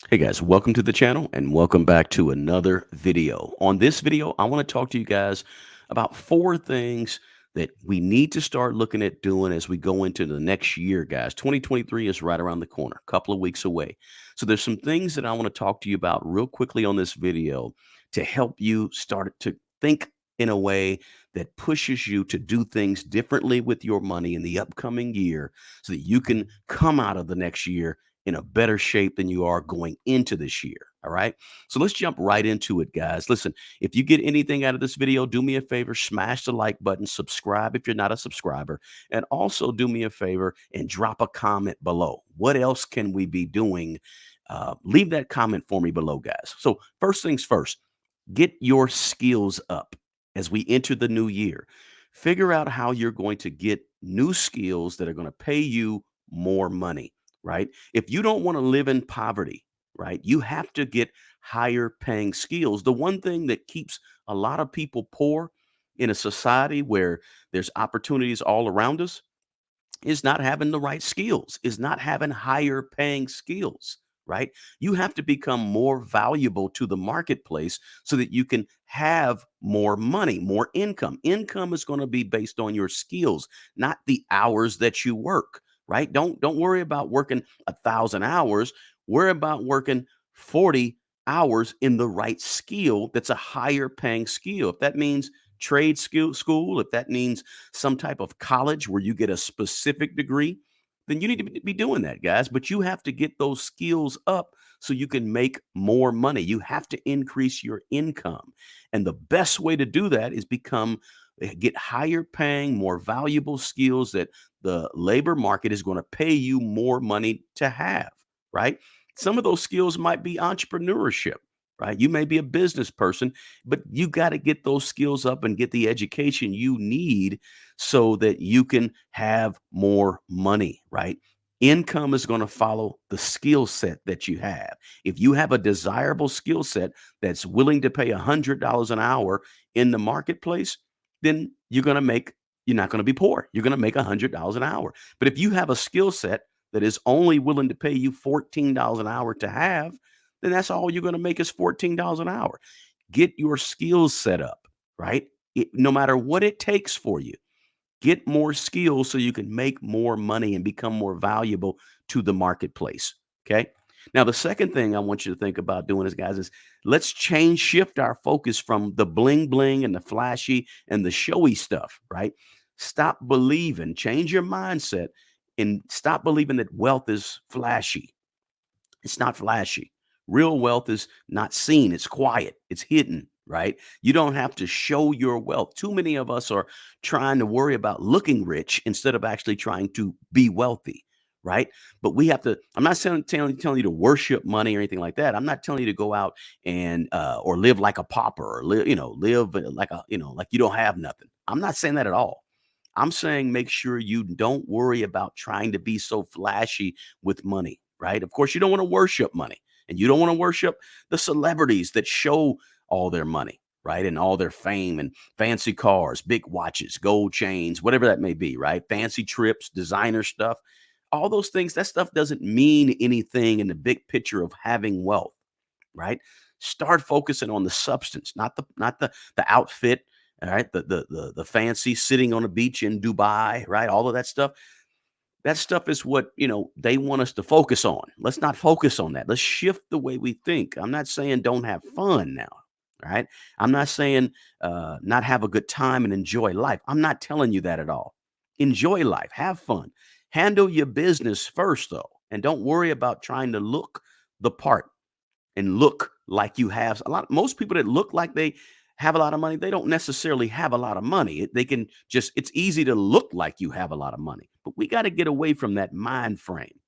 Hey guys, welcome to the channel and welcome back to another video. On this video, I want to talk to you guys about four things that we need to start looking at doing as we go into the next year, guys. 2023 is right around the corner, a couple of weeks away. So there's some things that I want to talk to you about real quickly on this video to help you start to think in a way that pushes you to do things differently with your money in the upcoming year so that you can come out of the next year in a better shape than you are going into this year. All right. So let's jump right into it, guys. Listen, if you get anything out of this video, do me a favor, smash the like button, subscribe if you're not a subscriber, and also do me a favor and drop a comment below. What else can we be doing? Leave that comment for me below, guys. So, first things first, get your skills up as we enter the new year. Figure out how you're going to get new skills that are going to pay you more money, right? If you don't want to live in poverty, right, you have to get higher paying skills. The one thing that keeps a lot of people poor in a society where there's opportunities all around us is not having the right skills, is not having higher paying skills, right? You have to become more valuable to the marketplace so that you can have more money, more income. Income is going to be based on your skills, not the hours that you work, right? Don't worry about working 1,000 hours. Worry about working 40 hours in the right skill that's a higher paying skill. If that means trade school, if that means some type of college where you get a specific degree, then you need to be doing that, guys. But you have to get those skills up so you can make more money. You have to increase your income. And the best way to do that is get higher paying, more valuable skills that the labor market is going to pay you more money to have, right? Some of those skills might be entrepreneurship, right? You may be a business person, but you got to get those skills up and get the education you need so that you can have more money, right? Income is going to follow the skill set that you have. If you have a desirable skill set that's willing to pay $100 an hour in the marketplace, then you're not going to be poor. You're going to make $100 an hour. But if you have a skill set that is only willing to pay you $14 an hour to have, then that's all you're going to make is $14 an hour. Get your skills set up, right? No matter what it takes for you, get more skills so you can make more money and become more valuable to the marketplace. Okay. Now, the second thing I want you to think about doing is, guys, is shift our focus from the bling bling and the flashy and the showy stuff, right? Stop believing, change your mindset and stop believing that wealth is flashy. It's not flashy. Real wealth is not seen, it's quiet, it's hidden, right? You don't have to show your wealth. Too many of us are trying to worry about looking rich instead of actually trying to be wealthy, right? But we have to, I'm not telling you to worship money or anything like that. I'm not telling you to go out and, or live like a pauper or live like like you don't have nothing. I'm not saying that at all. I'm saying make sure you don't worry about trying to be so flashy with money, right? Of course, you don't want to worship money and you don't want to worship the celebrities that show all their money, right? And all their fame and fancy cars, big watches, gold chains, whatever that may be, right? Fancy trips, designer stuff, all those things, that stuff doesn't mean anything in the big picture of having wealth, right? Start focusing on the substance, not the outfit, all right? The fancy sitting on a beach in Dubai, right? All of that stuff. That stuff is what, they want us to focus on. Let's not focus on that. Let's shift the way we think. I'm not saying don't have fun now, right? I'm not saying not have a good time and enjoy life. I'm not telling you that at all. Enjoy life, have fun. Handle your business first, though, and don't worry about trying to look the part and look like you have a lot. Most people that look like they have a lot of money, they don't necessarily have a lot of money. They can just, it's easy to look like you have a lot of money, but we got to get away from that mind frame.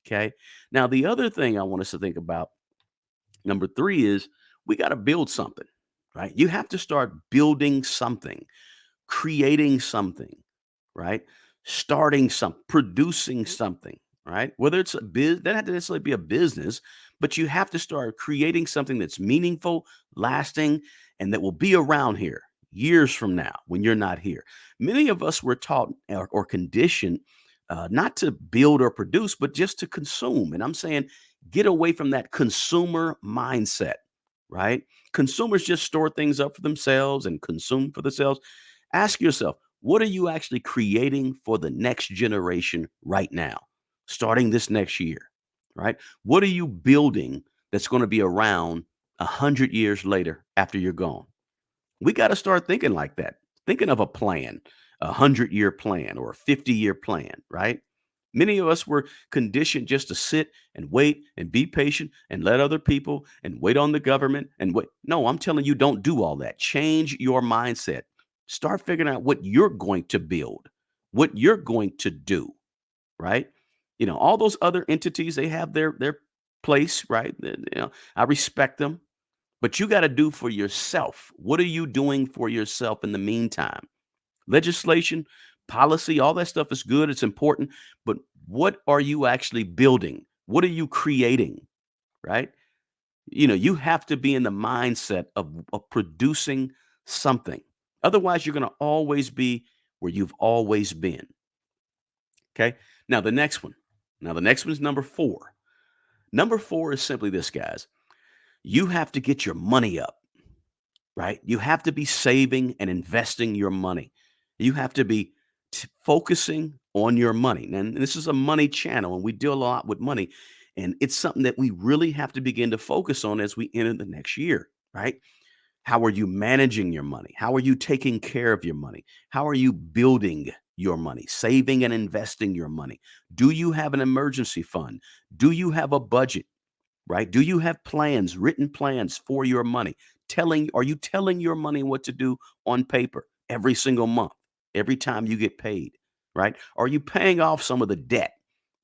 Okay. Now, the other thing I want us to think about, number three, is we got to build something, right? You have to start building something, creating something, right? Starting producing something, right? Whether it's a doesn't have to necessarily be a business, but you have to start creating something that's meaningful, lasting, and that will be around here years from now when you're not here. Many of us were taught or conditioned not to build or produce, but just to consume. And I'm saying Get away from that consumer mindset, right? Consumers just store things up for themselves and consume for themselves. Ask yourself, what are you actually creating for the next generation right now, starting this next year, right? What are you building that's going to be around 100 years later after you're gone? We got to start thinking like that, thinking of a plan, 100-year plan or a 50-year plan, right? Many of us were conditioned just to sit and wait and be patient and let other people and wait on the government and wait. No, I'm telling you, don't do all that. Change your mindset. Start figuring out what you're going to build, what you're going to do, right? All those other entities, they have their place, right? I respect them, but you got to do for yourself. What are you doing for yourself in the meantime? Legislation, policy, all that stuff is good. It's important. But what are you actually building? What are you creating? Right? You have to be in the mindset of producing something. Otherwise, you're going to always be where you've always been. Okay. Now, the next one. Now, the next one is number four. Number four is simply this, guys. You have to get your money up. Right? You have to be saving and investing your money. You have to be focusing on your money. And this is a money channel, and we deal a lot with money. And it's something that we really have to begin to focus on as we enter the next year, right? How are you managing your money? How are you taking care of your money? How are you building your money, saving and investing your money? Do you have an emergency fund? Do you have a budget? Right? Do you have plans, written plans for your money? Are you telling your money what to do on paper every single month, every time you get paid, right? Are you paying off some of the debt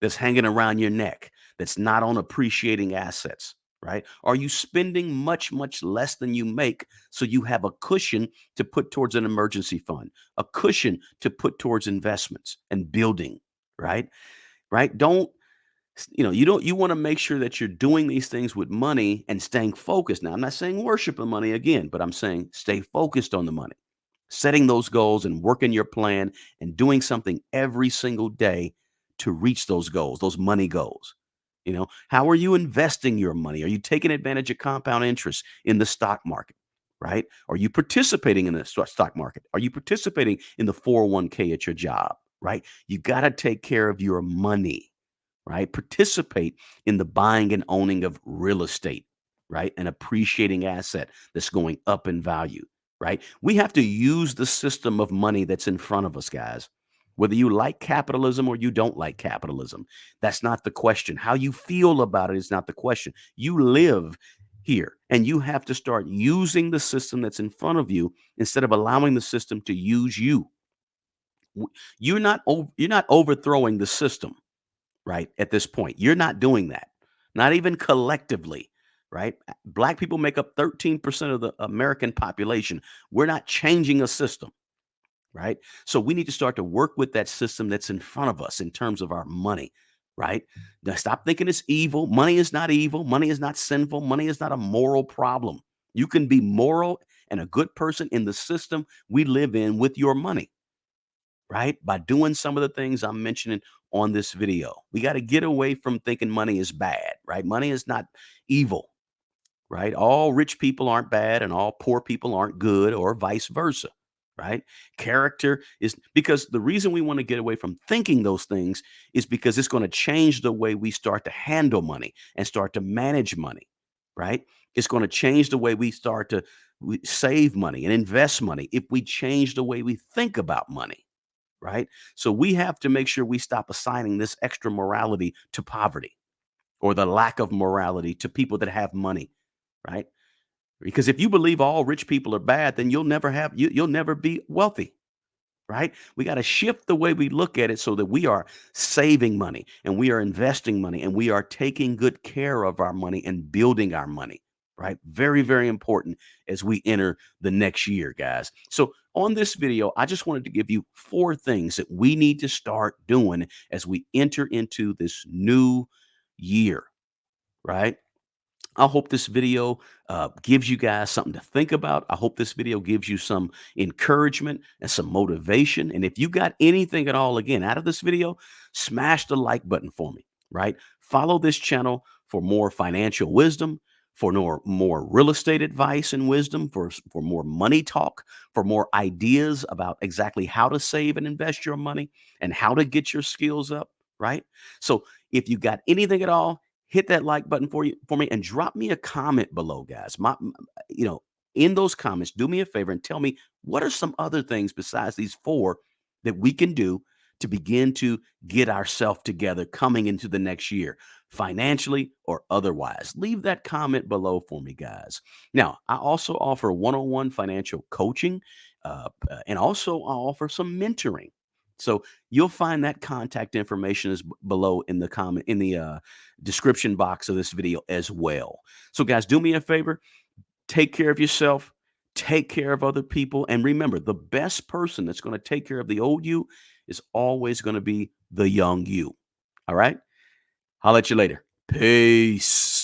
that's hanging around your neck that's not on appreciating assets, right? Are you spending much, much less than you make so you have a cushion to put towards an emergency fund, a cushion to put towards investments and building, right? Right? You want to make sure that you're doing these things with money and staying focused. Now, I'm not saying worship the money again, but I'm saying stay focused on the money, setting those goals and working your plan and doing something every single day to reach those goals, those money goals. How are you investing your money? Are you taking advantage of compound interest in the stock market? Right? Are you participating in the stock market? Are you participating in the 401k at your job? Right? You got to take care of your money, right? Participate in the buying and owning of real estate, right? An appreciating asset that's going up in value, right? We have to use the system of money that's in front of us, guys. Whether you like capitalism or you don't like capitalism, that's not the question. How you feel about it is not the question. You live here and you have to start using the system that's in front of you instead of allowing the system to use you. You're not overthrowing the system, right? At this point, you're not doing that, not even collectively, right? Black people make up 13% of the American population. We're not changing a system, right? So we need to start to work with that system that's in front of us in terms of our money, right? Now stop thinking it's evil. Money is not evil. Money is not sinful. Money is not a moral problem. You can be moral and a good person in the system we live in with your money, right? By doing some of the things I'm mentioning on this video. We got to get away from thinking money is bad, right? Money is not evil, right? All rich people aren't bad and all poor people aren't good or vice versa, right? Character is because the reason we want to get away from thinking those things is because it's going to change the way we start to handle money and start to manage money, right? It's going to change the way we start to save money and invest money if we change the way we think about money, right? So we have to make sure we stop assigning this extra morality to poverty or the lack of morality to people that have money, right? Because if you believe all rich people are bad, then you'll never be wealthy, right? We got to shift the way we look at it so that we are saving money and we are investing money and we are taking good care of our money and building our money, right? Very, very important as we enter the next year, guys. So, on this video, I just wanted to give you four things that we need to start doing as we enter into this new year, right? I hope this video gives you guys something to think about. I hope this video gives you some encouragement and some motivation. And if you got anything at all, again, out of this video, smash the like button for me, right? Follow this channel, for more financial wisdom, for more real estate advice and wisdom, for more money talk, for more ideas about exactly how to save and invest your money and how to get your skills up, right? So if you got anything at all, hit that like button for me and drop me a comment below, guys. You know, in those comments, do me a favor and tell me what are some other things besides these four that we can do to begin to get ourselves together coming into the next year, financially or otherwise. Leave that comment below for me, guys. Now, I also offer one-on-one financial coaching, and also I offer some mentoring. So you'll find that contact information is below in the comment in the description box of this video as well. So, guys, do me a favor, take care of yourself, take care of other people, and remember, the best person that's going to take care of the old you is always going to be the young you. All right? I'll let you later. Peace.